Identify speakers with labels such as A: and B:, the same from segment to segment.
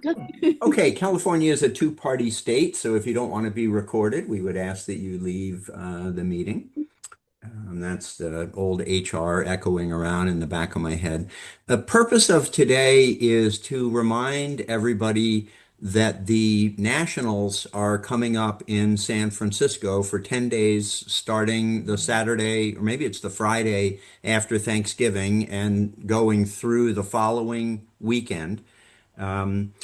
A: Good.
B: Okay, California is a two-party state, so if you don't want to be recorded, we would ask that you leave the meeting. That's the old HR echoing around in the back of my head. The purpose of today is to remind everybody that the Nationals are coming up in San Francisco for 10 days, starting the Saturday, or maybe it's the Friday after Thanksgiving, and going through the following weekend. Um,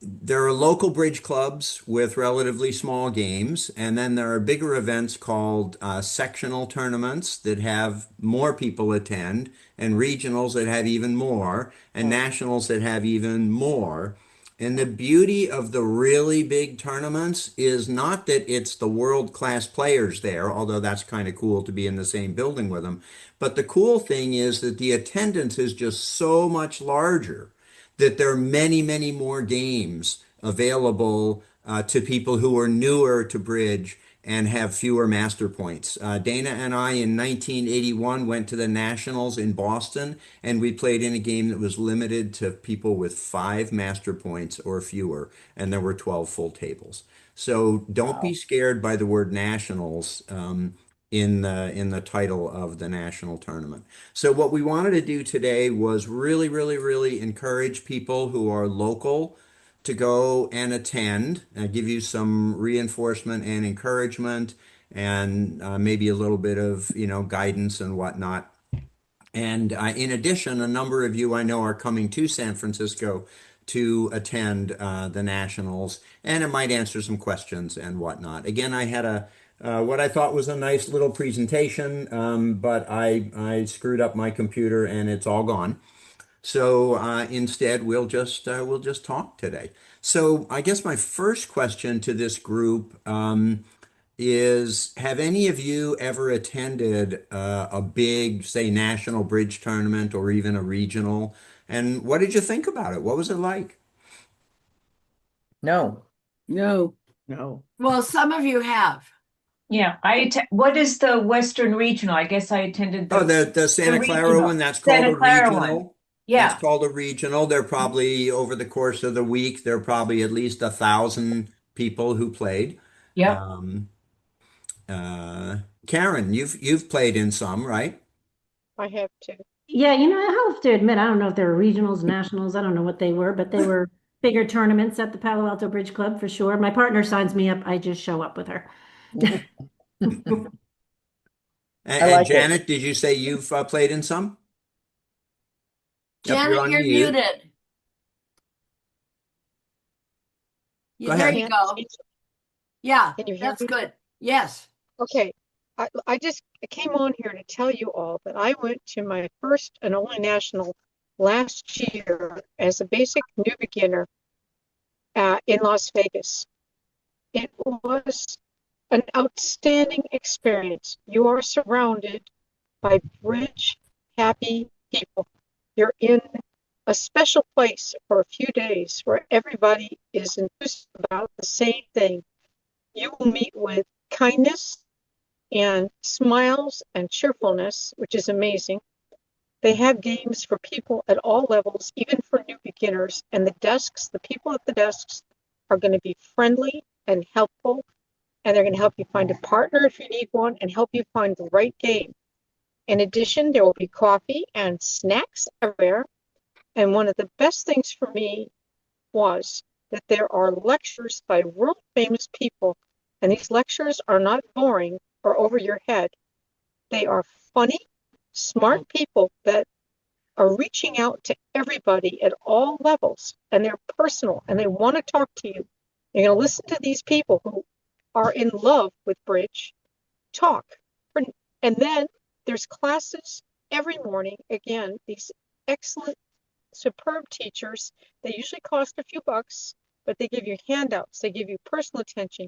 B: there are local bridge clubs with relatively small games, and then there are bigger events called sectional tournaments that have more people attend, and regionals that have even more, and nationals that have even more. And the beauty of the really big tournaments is not that it's the world-class players there, although that's kind of cool to be in the same building with them. But the cool thing is that the attendance is just so much larger that there are many, many more games available to people who are newer to bridge and have fewer master points. Dana and I in 1981 went to the Nationals in Boston, and we played in a game that was limited to people with 5 master points or fewer, and there were 12 full tables. So don't be
A: Wow.
B: scared by the word nationals. In the title of the national tournament. So what we wanted to do today was really, really, really encourage people who are local to go and attend, give you some reinforcement and encouragement, and maybe a little bit of, guidance and whatnot. And in addition, a number of you I know are coming to San Francisco to attend the Nationals, and it might answer some questions and whatnot. Again, I had a what I thought was a nice little presentation, but I screwed up my computer and it's all gone. So instead, we'll just talk today. So I guess my first question to this group is, have any of you ever attended a big, say, national bridge tournament or even a regional? And what did you think about it? What was it like?
C: No.
A: No.
D: No.
A: Well, some of you have.
E: Yeah, what is the Western Regional? I guess I attended
B: Oh,
E: the
B: the
E: the
B: Santa Clara
E: regional,
B: one, that's called a
E: Santa Clara one.
B: regional. That's
E: Yeah.
B: called a regional. There are probably, over the course of the week, there are probably at least 1,000 people who played.
E: Yep.
B: Um, uh, Karen, you've played in some, right?
D: I have to.
F: Yeah, I have to admit, I don't know if they were regionals, nationals, I don't know what they were, but they were bigger tournaments at the Palo Alto Bridge Club for sure. My partner signs me up, I just show up with her.
B: And,
C: I
B: and
C: like it.
B: Janet, did you say you've played in some? Yep, you're
A: Janet,
B: on
A: you're
B: mute.
A: muted.
B: Go
A: There you
B: ahead.
D: Can
A: go. Yeah,
D: can you hear
A: that's
D: me?
A: good. Yes.
D: Okay. I just came on here to tell you all that I went to my first and only national last year as a basic new beginner in Las Vegas. It was an outstanding experience. You are surrounded by bridge happy people. You're in a special place for a few days where everybody is enthused about the same thing. You will meet with kindness and smiles and cheerfulness, which is amazing. They have games for people at all levels, even for new beginners. And the people at the desks are going to be friendly and helpful. And they're going to help you find a partner if you need one and help you find the right game. In addition, there will be coffee and snacks everywhere. And one of the best things for me was that there are lectures by world famous people. And these lectures are not boring or over your head. They are funny, smart people that are reaching out to everybody at all levels. And they're personal and they want to talk to you. You're going to listen to these people who are in love with bridge talk. And then there's classes every morning. Again, these excellent, superb teachers. They usually cost a few bucks, but they give you handouts. They give you personal attention.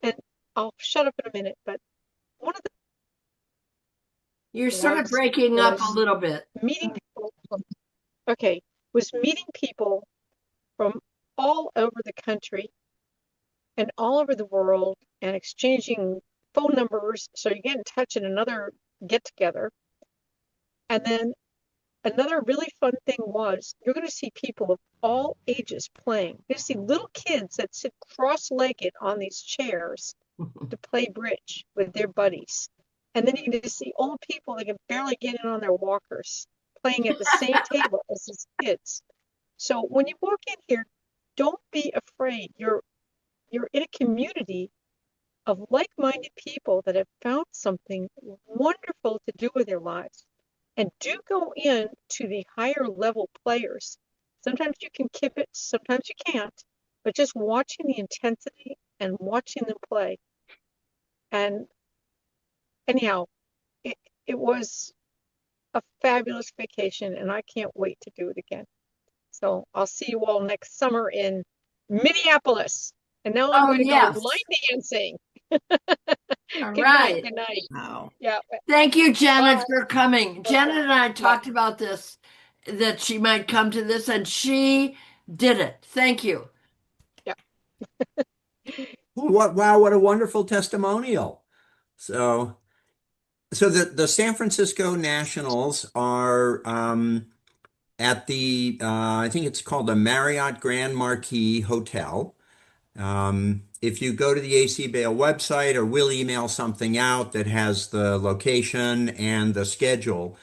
D: And I'll shut up in a minute, but one of the
A: You're sort of
D: was
A: breaking up a
D: was
A: little bit.
D: meeting people from, okay, was meeting people from all over the country and all over the world and exchanging phone numbers so you get in touch in another get together. And then another really fun thing was you're going to see people of all ages playing. You're going to see little kids that sit cross-legged on these chairs to play bridge with their buddies. And then you're going to see old people that can barely get in on their walkers playing at the same table as these kids. So when you walk in here, don't be afraid. You're in a community of like-minded people that have found something wonderful to do with their lives. And do go in to the higher level players. Sometimes you can kip it, sometimes you can't, but just watching the intensity and watching them play. And anyhow, it was a fabulous vacation, and I can't wait to do it again. So I'll see you all next summer in Minneapolis. And now I'm going to
A: yes.
D: go line dancing.
A: All
D: Good
A: right.
D: night. Good night.
A: Wow.
D: Yeah.
A: Thank you, Janet,
D: Bye.
A: for coming. Janet and I talked about this, that she might come to this, and she did it. Thank you.
B: What a wonderful testimonial. So the San Francisco Nationals are at the I think it's called the Marriott Grand Marquis Hotel. If you go to the AC Bale website, or we'll email something out that has the location and the schedule.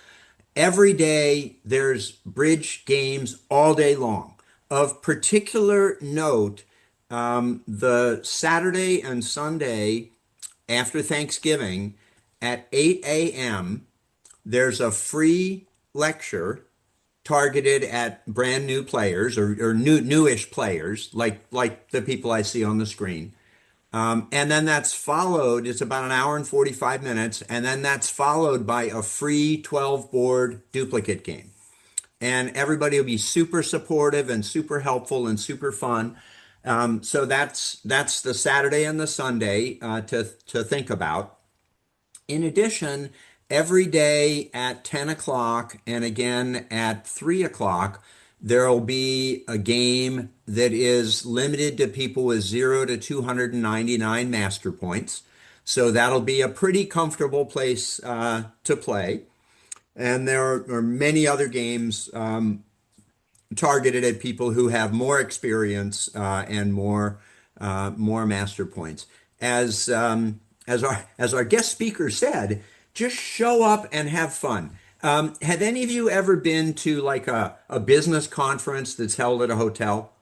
B: Every day there's bridge games all day long. Of particular note, the Saturday and Sunday after Thanksgiving at 8 a.m., there's a free lecture targeted at brand new players or newish players like the people I see on the screen. And then that's followed, it's about an hour and 45 minutes, and then that's followed by a free 12-board duplicate game. And everybody will be super supportive and super helpful and super fun. So that's the Saturday and the Sunday to think about. In addition, every day at 10 o'clock and again at 3 o'clock, there'll be a game that is limited to people with 0 to 299 master points. So that'll be a pretty comfortable place to play. And there are many other games targeted at people who have more experience and more master points. As our guest speaker said, just show up and have fun. Have any of you ever been to like a business conference that's held at a hotel?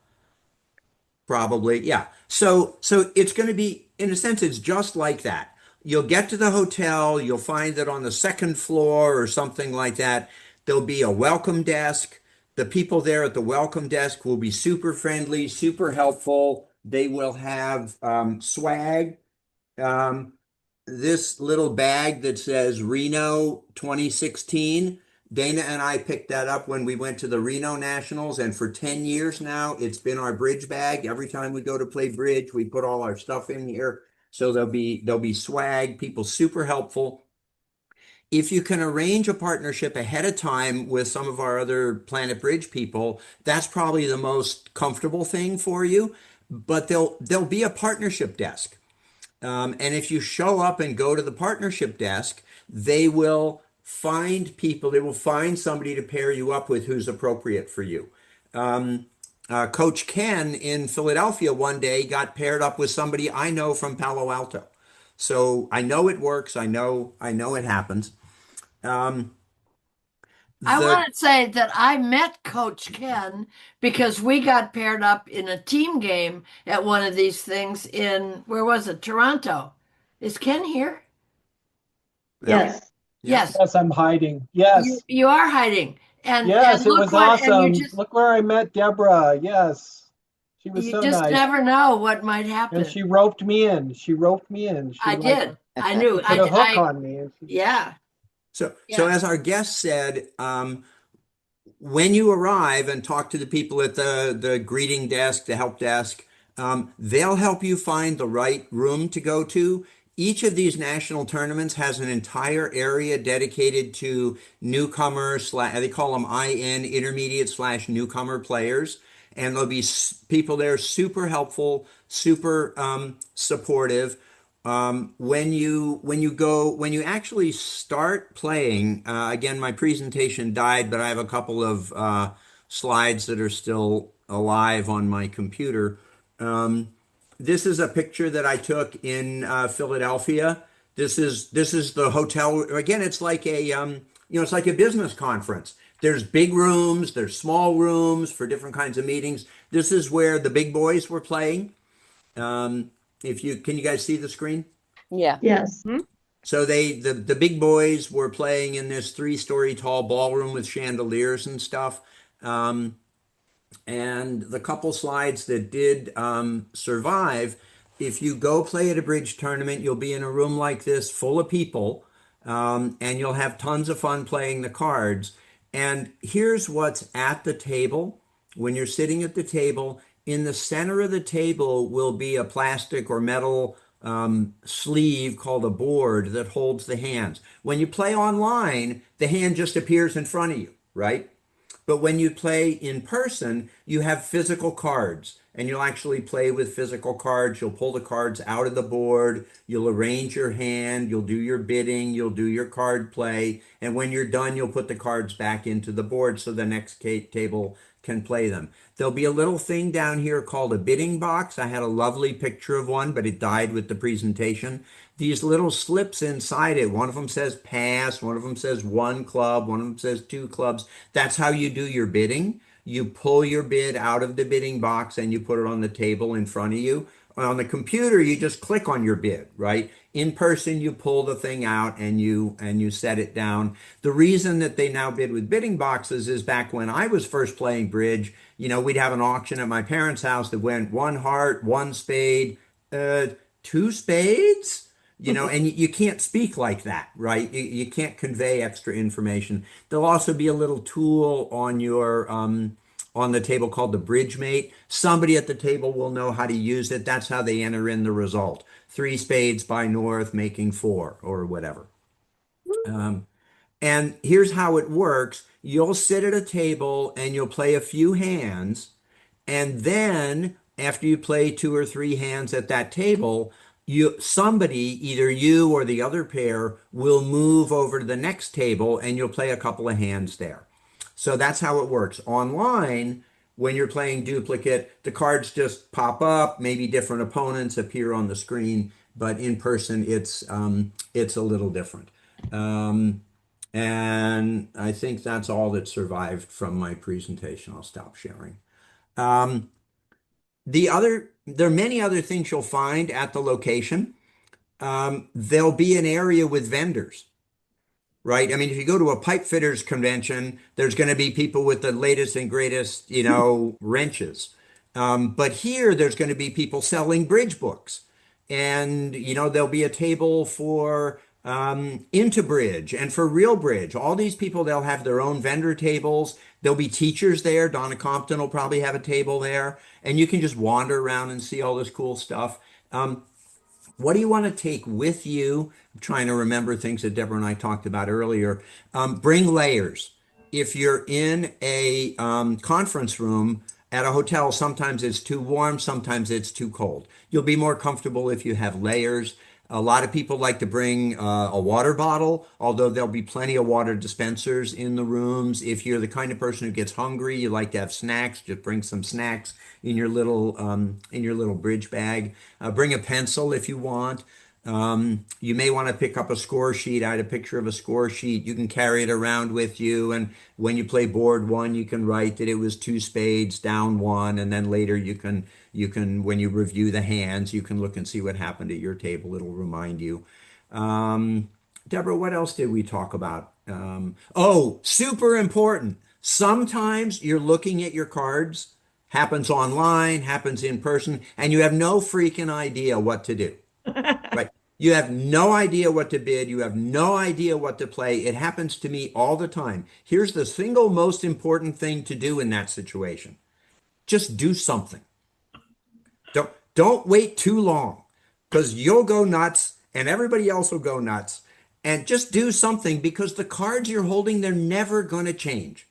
B: Probably, yeah. So it's going to be, in a sense, it's just like that. You'll get to the hotel, you'll find that on the second floor or something like that, there'll be a welcome desk. The people there at the welcome desk will be super friendly, super helpful. They will have swag. This little bag that says Reno 2016. Dana and I picked that up when we went to the Reno Nationals, and for 10 years now, it's been our bridge bag. Every time we go to play bridge, we put all our stuff in here. So there'll be swag, people super helpful. If you can arrange a partnership ahead of time with some of our other Planet Bridge people, that's probably the most comfortable thing for you. But there'll be a partnership desk. And if you show up and go to the partnership desk, they will find people, they will find somebody to pair you up with who's appropriate for you. Coach Ken in Philadelphia one day got paired up with somebody I know from Palo Alto. So I know it works. I know it happens.
A: I want to say that I met Coach Ken because we got paired up in a team game at one of these things in, where was it? Toronto. Is Ken here?
F: Yes.
A: Yes.
C: Yes, I'm hiding. Yes.
A: You are hiding. And
C: Yes,
A: and
C: it
A: look
C: was
A: what,
C: awesome.
A: and you just,
C: Look where I met Deborah. Yes. She was
A: you
C: so
A: just
C: nice.
A: never know what might happen.
C: And she roped me in. She roped me in. She
A: I
C: like
A: did. I knew.
C: put a hook on me. And she-
A: Yeah.
B: So
A: Yeah.
B: as our guest said, when you arrive and talk to the people at the greeting desk, the help desk, they'll help you find the right room to go to. Each of these national tournaments has an entire area dedicated to newcomers, they call them IN, intermediate/newcomer players. And there'll be people there super helpful, super supportive. When you actually start playing, again, my presentation died, but I have a couple of slides that are still alive on my computer. This is a picture that I took in Philadelphia. This is the hotel. Again, it's like it's like a business conference. There's big rooms, there's small rooms for different kinds of meetings. This is where the big boys were playing. If you can you guys see the screen?
G: Yeah.
F: Yes.
B: So the big boys were playing in this 3-story tall ballroom with chandeliers and stuff. And the couple slides that did survive, if you go play at a bridge tournament, you'll be in a room like this full of people, and you'll have tons of fun playing the cards. And here's what's at the table. When you're sitting at the table, in the center of the table will be a plastic or metal sleeve called a board that holds the hands. When you play online, the hand just appears in front of you, right? But when you play in person, you have physical cards, and you'll actually play with physical cards. You'll pull the cards out of the board, you'll arrange your hand, you'll do your bidding, you'll do your card play, and when you're done, you'll put the cards back into the board so the next table can play them. There'll be a little thing down here called a bidding box. I had a lovely picture of one, but it died with the presentation. These little slips inside it, one of them says pass, one of them says 1 club, one of them says 2 clubs. That's how you do your bidding. You pull your bid out of the bidding box and you put it on the table in front of you. On the computer, you just click on your bid, right? In person, you pull the thing out and you set it down. The reason that they now bid with bidding boxes is back when I was first playing bridge, we'd have an auction at my parents' house that went 1 heart, 1 spade, 2 spades, and you can't speak like that, right? You can't convey extra information. There'll also be a little tool on your on the table called the bridge mate. Somebody at the table will know how to use it. That's how they enter in the result. 3 spades by North making 4 or whatever. And here's how it works. You'll sit at a table and you'll play a few hands. And then after you play 2 or 3 hands at that table, somebody, either you or the other pair, will move over to the next table and you'll play a couple of hands there. So that's how it works. Online, when you're playing duplicate, the cards just pop up, maybe different opponents appear on the screen, but in person, it's a little different. And I think that's all that survived from my presentation. I'll stop sharing. There are many other things you'll find at the location. There'll be an area with vendors. Right? I mean, if you go to a pipe fitters convention, there's going to be people with the latest and greatest, wrenches. But here, there's going to be people selling bridge books. And, there'll be a table for Into Bridge and for Real Bridge. All these people, they'll have their own vendor tables. There'll be teachers there. Donna Compton will probably have a table there. And you can just wander around and see all this cool stuff. What do you want to take with you? I'm trying to remember things that Deborah and I talked about earlier. Bring layers. If you're in a conference room at a hotel, sometimes it's too warm, sometimes it's too cold. You'll be more comfortable if you have layers. A lot of people like to bring a water bottle, although there'll be plenty of water dispensers in the rooms. If you're the kind of person who gets hungry, you like to have snacks, just bring some snacks in your little bridge bag. Bring a pencil if you want. You may want to pick up a score sheet. I had a picture of a score sheet. You can carry it around with you. And when you play board 1, you can write that it was 2 spades, down 1. And then later you can, when you review the hands, you can look and see what happened at your table. It'll remind you. Deborah, what else did we talk about? Super important. Sometimes you're looking at your cards, happens online, happens in person, and you have no freaking idea what to do. Right. You have no idea what to bid. You have no idea what to play. It happens to me all the time. Here's the single most important thing to do in that situation. Just do something. Don't wait too long, because you'll go nuts and everybody else will go nuts. And just do something, because the cards you're holding, they're never going to change.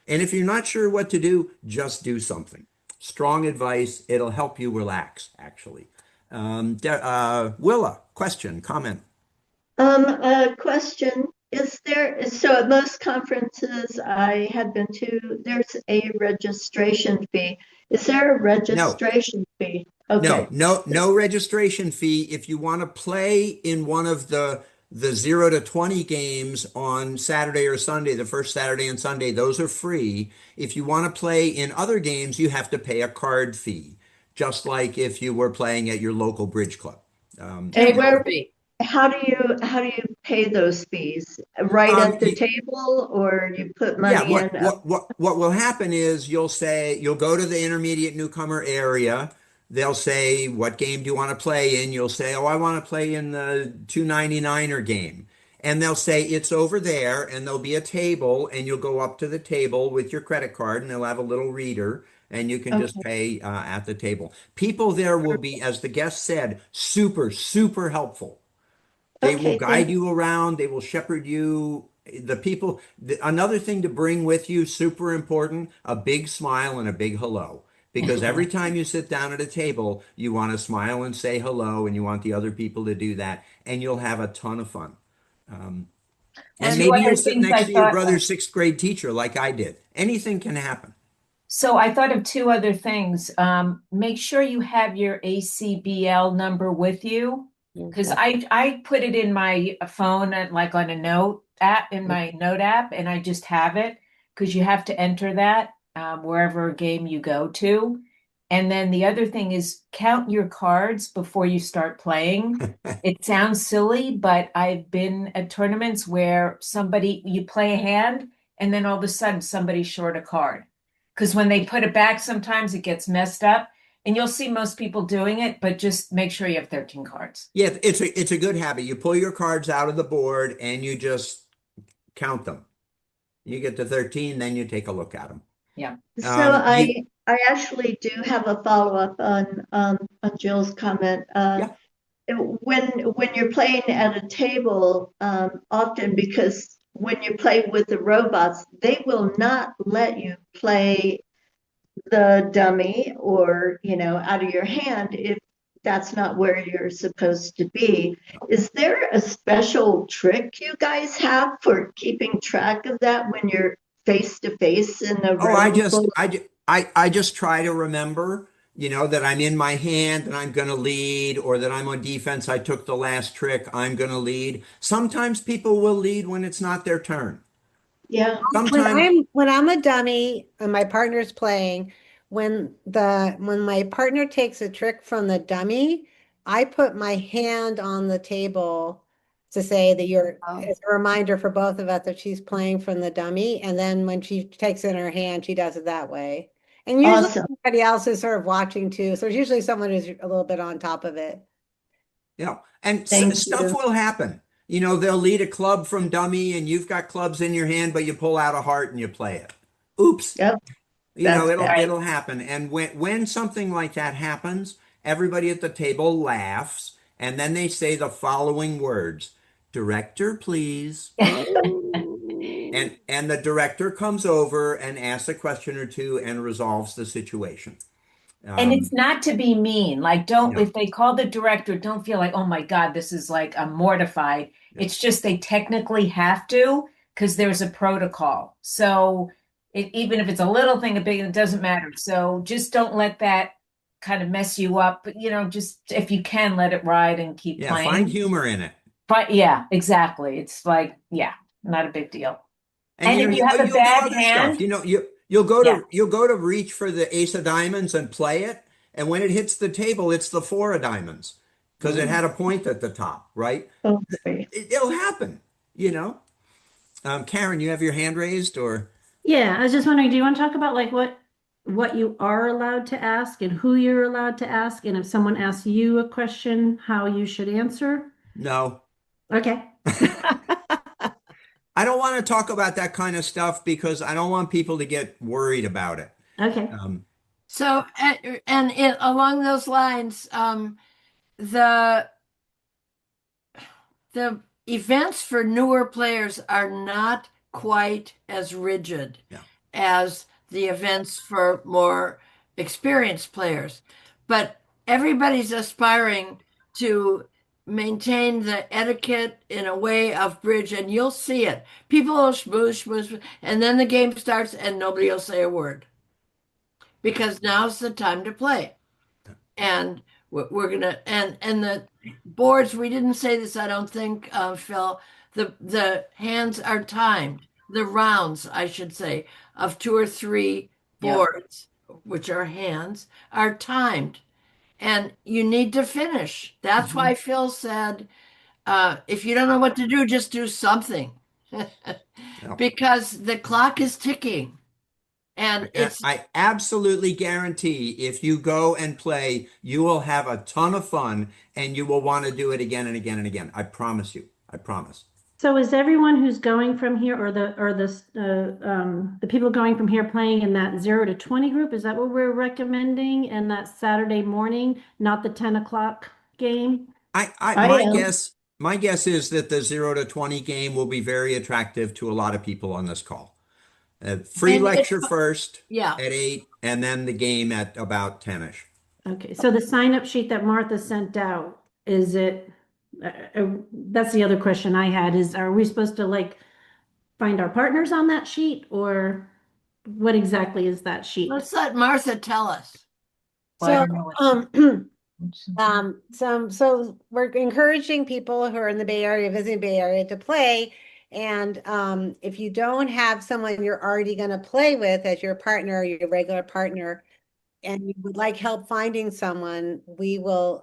B: And if you're not sure what to do, just do something. Strong advice. It'll help you relax, actually. Willa, question, comment?
G: A question. So at most conferences I have been to, there's a registration fee. Is there a
B: No.
G: registration fee? Okay.
B: No registration fee. If you want to play in one of the 0 to 20 games on Saturday or Sunday, the first Saturday and Sunday, those are free. If you want to play in other games, you have to pay a card fee, just like if you were playing at your local bridge club.
G: How do you pay those fees? Right at the table, or you put money in?
B: What will happen is you'll go to the intermediate newcomer area. They'll say, what game do you want to play in? You'll say, oh, I want to play in the 299er game. And they'll say, it's over there, and there'll be a table, and you'll go up to the table with your credit card, and they'll have a little reader, and you can just pay at the table. People there will be, as the guest said, super, super helpful. They will guide you around. They will shepherd you. Another thing to bring with you, super important, a big smile and a big hello. Because every time you sit down at a table, you want to smile and say hello, and you want the other people to do that, and you'll have a ton of fun. And maybe you'll sit next to your brother's 6th grade teacher like I did. Anything can happen.
E: So I thought of 2 other things. Make sure you have your ACBL number with you. Because I put it in my phone, like on a note app, in my note app, and I just have it because you have to enter that wherever game you go to. And then the other thing is count your cards before you start playing. It sounds silly, but I've been at tournaments where you play a hand and then all of a sudden somebody's short a card. Because when they put it back, sometimes it gets messed up. And you'll see most people doing it, but just make sure you have 13 cards.
B: Yeah, it's a good habit. You pull your cards out of the board and you just count them. You get to 13, then you take a look at them.
E: Yeah.
G: So I actually do have a follow-up on Jill's comment. When you're playing at a table, often because when you play with the robots, they will not let you play the dummy or out of your hand if that's not where you're supposed to be. Is there a special trick you guys have for keeping track of that when you're face to face in the
B: I just try to remember that I'm in my hand and I'm going to lead, or that I'm on defense, I took the last trick, I'm going to lead. Sometimes people will lead when it's not their turn.
G: Yeah.
H: When I'm a dummy and my partner's playing, when my partner takes a trick from the dummy, I put my hand on the table to say that as a reminder for both of us that she's playing from the dummy. And then when she takes it in her hand, she does it that way. And usually somebody else is sort of watching too. So it's usually someone who's a little bit on top of it.
B: Yeah. And stuff will happen. They'll lead a club from dummy and you've got clubs in your hand, but you pull out a heart and you play it. Oops.
G: Yep.
B: It'll happen. And when something like that happens, everybody at the table laughs and then they say the following words: "Director, please." And the director comes over and asks a question or two and resolves the situation.
E: And it's not to be mean. Like, if they call the director, don't feel like, oh my God, this is like, I'm mortified. Yeah. It's just they technically have to because there's a protocol. So even if it's a little thing, it doesn't matter. So just don't let that kind of mess you up. But, just if you can, let it ride and keep playing.
B: Find humor in it.
E: But yeah, exactly. It's like, not a big deal. And if you have a bad hand,
B: you'll go to reach for the ace of diamonds and play it, and when it hits the table, it's the 4 of diamonds because it had a point at the top, right?
G: Okay.
B: It'll happen, Karen, you have your hand raised, or?
F: Yeah, I was just wondering, do you want to talk about like what you are allowed to ask and who you're allowed to ask, and if someone asks you a question, how you should answer?
B: No.
F: Okay.
B: I don't want to talk about that kind of stuff because I don't want people to get worried about it.
F: Okay.
A: So, along those lines, the events for newer players are not quite as rigid as the events for more experienced players. But everybody's aspiring to maintain the etiquette in a way of bridge, and you'll see it. People will schmooze, schmooze, and then the game starts and nobody will say a word because now's the time to play. And we're gonna and the boards. We didn't say this, I don't think, Phil. The hands are timed. The rounds, I should say, of 2 or 3
E: Yeah.
A: boards, which are hands, are timed, and you need to finish. That's why Phil said, if you don't know what to do, just do something, because the clock is ticking. And
B: I absolutely guarantee if you go and play, you will have a ton of fun and you will want to do it again and again and again. I promise you. I promise.
F: So is everyone who's going from here, or the people going from here playing in that 0 to 20 group, is that what we're recommending? And that Saturday morning, not the 10 o'clock game?
B: My guess is that the 0 to 20 game will be very attractive to a lot of people on this call. Free lecture first
A: yeah,
B: at 8, and then the game at about 10ish.
F: Okay, so the sign-up sheet that Martha sent out, is it, that's the other question I had, is are we supposed to like find our partners on that sheet, or what exactly is that sheet?
A: let's let Martha tell us.
E: Well, I
H: So,
E: don't know
H: so we're encouraging people who are in the Bay Area, visiting Bay Area, to play. And if you don't have someone you're already going to play with as your partner, your regular partner, and you would like help finding someone, we will,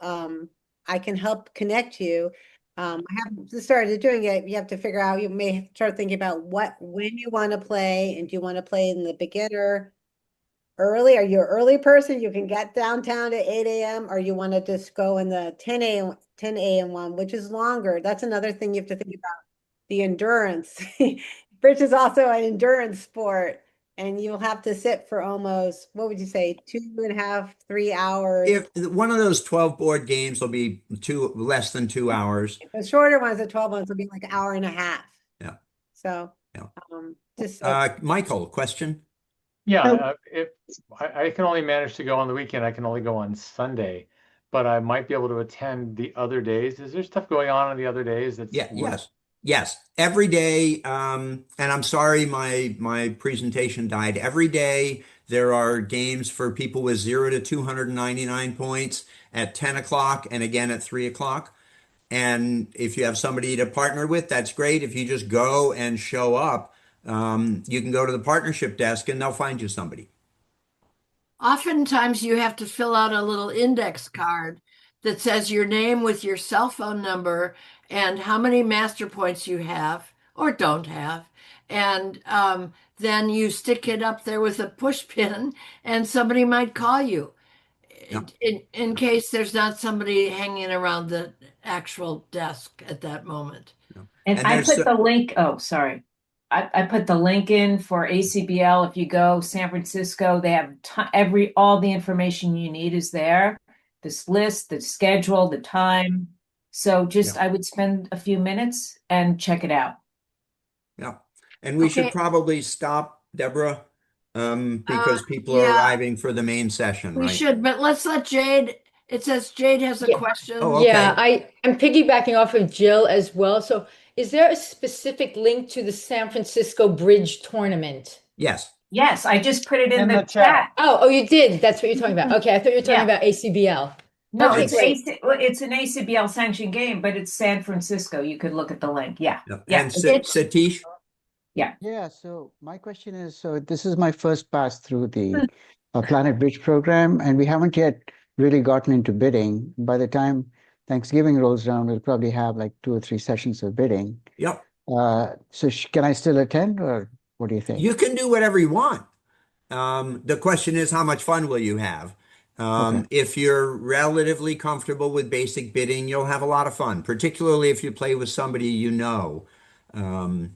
H: I can help connect you. I haven't started doing it. You have to figure out, you may start thinking about when you want to play, and do you want to play in the beginner early? Are you an early person? You can get downtown at 8 a.m. or you want to just go in the 10 a.m. one, which is longer. That's another thing you have to think about. The endurance. Bridge is also an endurance sport, and you'll have to sit for almost, what would you say, 2.5, 3 hours.
B: If one of those 12 board games will be less than 2 hours.
H: The shorter ones, the 12 ones, will be like an hour and a half.
B: Yeah.
H: So,
B: yeah.
H: Just
B: Michael, question?
I: Yeah, if I can only manage to go on the weekend, I can only go on Sunday, but I might be able to attend the other days. Is there stuff going on the other days?
B: Yes. Every day, and I'm sorry my presentation died. Every day there are games for people with 0 to 299 points at 10 o'clock and again at 3 o'clock. And if you have somebody to partner with, that's great. If you just go and show up, you can go to the partnership desk and they'll find you somebody.
A: Oftentimes you have to fill out a little index card that says your name with your cell phone number and how many master points you have or don't have. And then you stick it up there with a push pin and somebody might call you in case there's not somebody hanging around the actual desk at that moment.
E: And I put the link, oh, sorry. I put the link in for ACBL. If you go San Francisco, they have all the information you need is there. This list, the schedule, the time. So I would spend a few minutes and check it out.
B: Yeah. And we should probably stop, Deborah, because people are arriving for the main session,
A: We
B: right?
A: should, but let's let Jade, it says Jade has a question.
B: Oh, okay.
J: Yeah, I'm piggybacking off of Jill as well. So is there a specific link to the San Francisco Bridge tournament?
B: Yes.
E: Yes, I just put it in the chat.
J: Oh, you did. That's what you're talking about. Okay, I thought you were talking about ACBL.
E: No,
J: Okay,
E: it's an ACBL sanctioned game, but it's San Francisco. You could look at the link. Yeah.
B: And Satish?
K: Yeah, so my question is, so this is my first pass through the Planet Bridge program, and we haven't yet really gotten into bidding. By the time Thanksgiving rolls around, we'll probably have like 2 or 3 sessions of bidding.
B: Yep.
K: So can I still attend, or what do you think?
B: You can do whatever you want. The question is, how much fun will you have? If you're relatively comfortable with basic bidding, you'll have a lot of fun, particularly if you play with somebody you know. And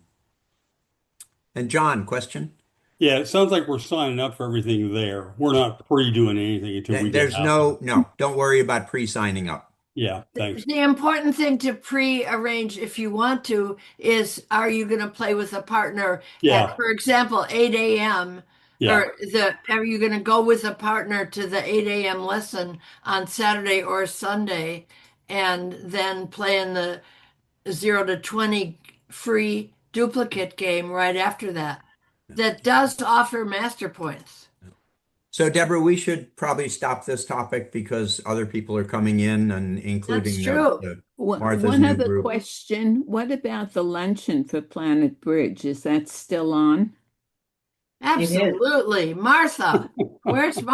B: John, question?
L: Yeah, it sounds like we're signing up for everything there. We're not pre-doing anything until we
B: There's
L: get
B: no, don't worry about pre-signing up.
L: Yeah, thanks.
A: The important thing to pre-arrange, if you want to, is are you going to play with a partner
L: Yeah.
A: at, for example, 8 a.m.
L: Yeah.
A: Or are you going to go with a partner to the 8 a.m. lesson on Saturday or Sunday and then play in the 0 to 20 free duplicate game right after that? That does offer master points.
B: So, Deborah, we should probably stop this topic because other people are coming in, and including
A: That's true.
B: Martha's
M: One
B: new
M: other
B: group.
M: question. What about the luncheon for Planet Bridge? Is that still on?
A: Absolutely. Martha, where's Martha?